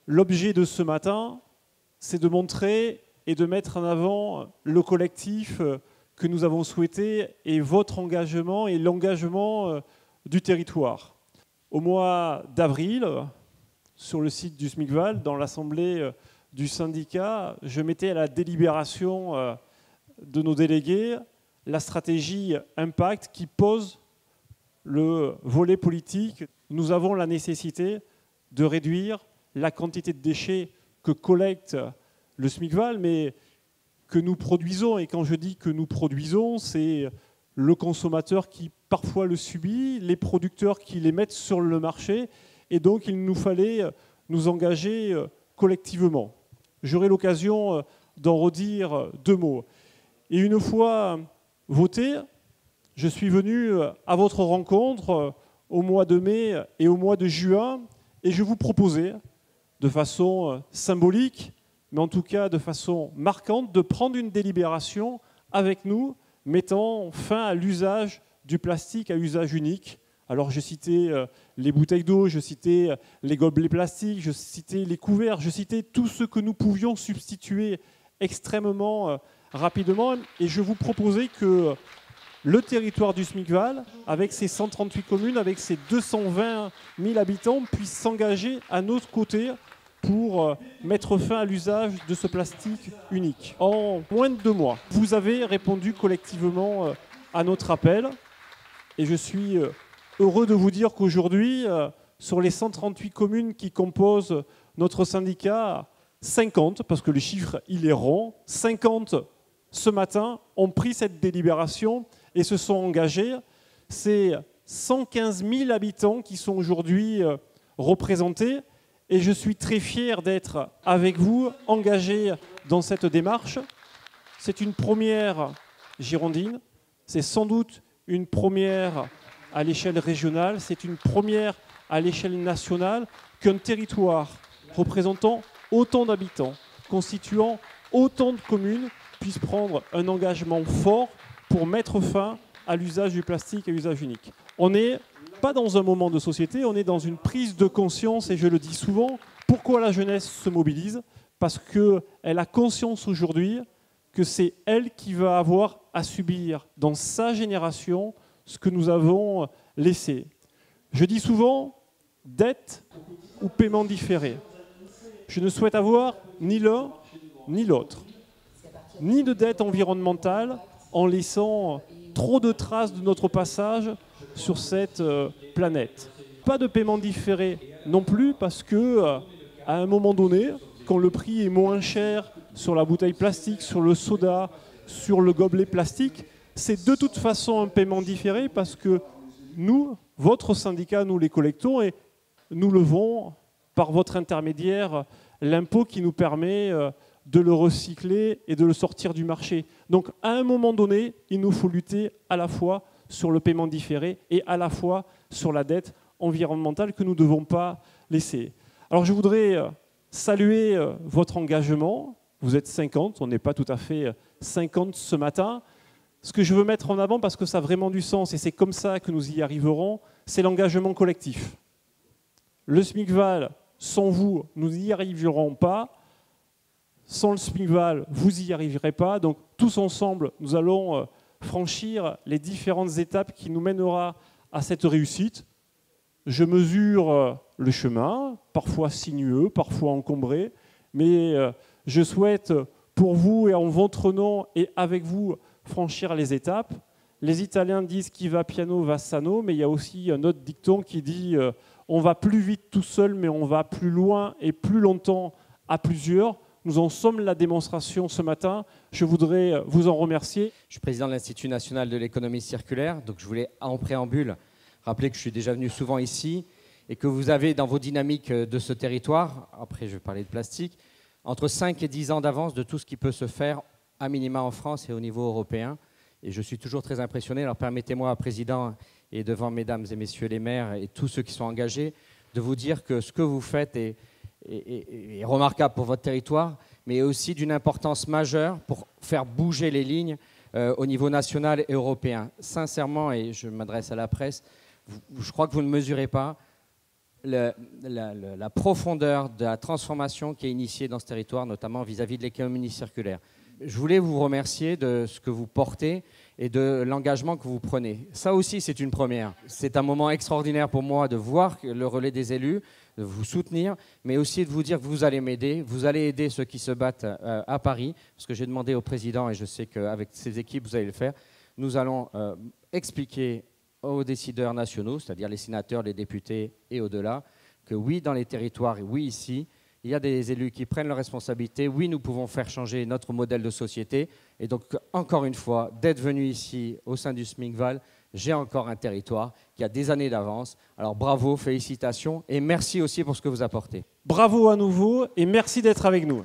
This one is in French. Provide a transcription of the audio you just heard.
L'objet de ce matin, c'est de montrer et de mettre en avant le collectif que nous avons souhaité et votre engagement et l'engagement du territoire. Au mois d'avril, sur le site du SMICVAL, dans l'assemblée du syndicat, je mettais à la délibération de nos délégués la stratégie Impact qui pose le volet politique. Nous avons la nécessité de réduire la quantité de déchets que collecte le SMICVAL, mais que nous produisons. Et quand je dis que nous produisons, c'est le consommateur qui parfois le subit, les producteurs qui les mettent sur le marché. Et donc, il nous fallait nous engager collectivement. J'aurai l'occasion d'en redire deux mots. Et une fois voté, je suis venu à votre rencontre au mois de mai et au mois de juin, et je vous proposais, de façon symbolique, mais en tout cas de façon marquante, de prendre une délibération avec nous, mettant fin à l'usage du plastique à usage unique. Alors je citais les bouteilles d'eau, je citais les gobelets plastiques, je citais les couverts, je citais tout ce que nous pouvions substituer extrêmement rapidement. Et je vous proposais que le territoire du SMICVAL, avec ses 138 communes, avec ses 220 000 habitants, puisse s'engager à notre côté pour mettre fin à l'usage de ce plastique unique. En moins de 2 mois, vous avez répondu collectivement à notre appel et je suis heureux de vous dire qu'aujourd'hui, sur les 138 communes qui composent notre syndicat, 50, parce que le chiffre il est rond, 50 ce matin ont pris cette délibération et se sont engagés. C'est 115 000 habitants qui sont aujourd'hui représentés. Et je suis très fier d'être avec vous, engagé dans cette démarche. C'est une première girondine, c'est sans doute une première à l'échelle régionale, c'est une première à l'échelle nationale qu'un territoire représentant autant d'habitants, constituant autant de communes, puisse prendre un engagement fort pour mettre fin à l'usage du plastique à usage unique. On n'est pas dans un moment de société, on est dans une prise de conscience, et je le dis souvent, pourquoi la jeunesse se mobilise? Parce qu'elle a conscience aujourd'hui que c'est elle qui va avoir à subir dans sa génération ce que nous avons laissé. Je dis souvent, dette ou paiement différé. Je ne souhaite avoir ni l'un ni l'autre. Ni de dette environnementale en laissant trop de traces de notre passage sur cette planète. Pas de paiement différé non plus parce que, à un moment donné, quand le prix est moins cher sur la bouteille plastique, sur le soda, sur le gobelet plastique, c'est de toute façon un paiement différé parce que nous, votre syndicat, nous les collectons et nous levons par votre intermédiaire l'impôt qui nous permet de le recycler et de le sortir du marché. Donc à un moment donné, il nous faut lutter à la fois sur le paiement différé et à la fois sur la dette environnementale que nous ne devons pas laisser. Alors je voudrais saluer votre engagement. Vous êtes 50, on n'est pas tout à fait 50 ce matin. Ce que je veux mettre en avant, parce que ça a vraiment du sens et c'est comme ça que nous y arriverons, c'est l'engagement collectif. Le SMICVAL, sans vous, nous n'y arriverons pas. Sans le SMICVAL, vous n'y arriverez pas. Donc tous ensemble, nous allons franchir les différentes étapes qui nous mènera à cette réussite. Je mesure le chemin, parfois sinueux, parfois encombré, mais je souhaite pour vous et en votre nom et avec vous franchir les étapes. Les Italiens disent qui va piano va sano, mais il y a aussi un autre dicton qui dit on va plus vite tout seul, mais on va plus loin et plus longtemps à plusieurs. Nous en sommes la démonstration ce matin. Je voudrais vous en remercier. Je suis président de l'Institut national de l'économie circulaire, donc je voulais en préambule rappeler que je suis déjà venu souvent ici et que vous avez dans vos dynamiques de ce territoire, après je vais parler de plastique, entre 5 et 10 ans d'avance de tout ce qui peut se faire à minima en France et au niveau européen. Et je suis toujours très impressionné. Alors permettez-moi, Président, et devant mesdames et messieurs les maires et tous ceux qui sont engagés, de vous dire que ce que vous faites est remarquable pour votre territoire, mais aussi d'une importance majeure pour faire bouger les lignes au niveau national et européen. Sincèrement, et je m'adresse à la presse, je crois que vous ne mesurez pas la profondeur de la transformation qui est initiée dans ce territoire, notamment vis-à-vis de l'économie circulaire. Je voulais vous remercier de ce que vous portez et de l'engagement que vous prenez. Ça aussi, c'est une première. C'est un moment extraordinaire pour moi de voir le relais des élus, de vous soutenir, mais aussi de vous dire que vous allez m'aider, vous allez aider ceux qui se battent à Paris, parce que j'ai demandé au président, et je sais qu'avec ses équipes, vous allez le faire, nous allons expliquer aux décideurs nationaux, c'est-à-dire les sénateurs, les députés et au-delà, que oui, dans les territoires, et oui, ici, il y a des élus qui prennent leurs responsabilités. Oui, nous pouvons faire changer notre modèle de société. Et donc, encore une fois, d'être venu ici, au sein du SMICVAL, j'ai encore un territoire qui a des années d'avance. Alors, bravo, félicitations et merci aussi pour ce que vous apportez. Bravo à nouveau et merci d'être avec nous.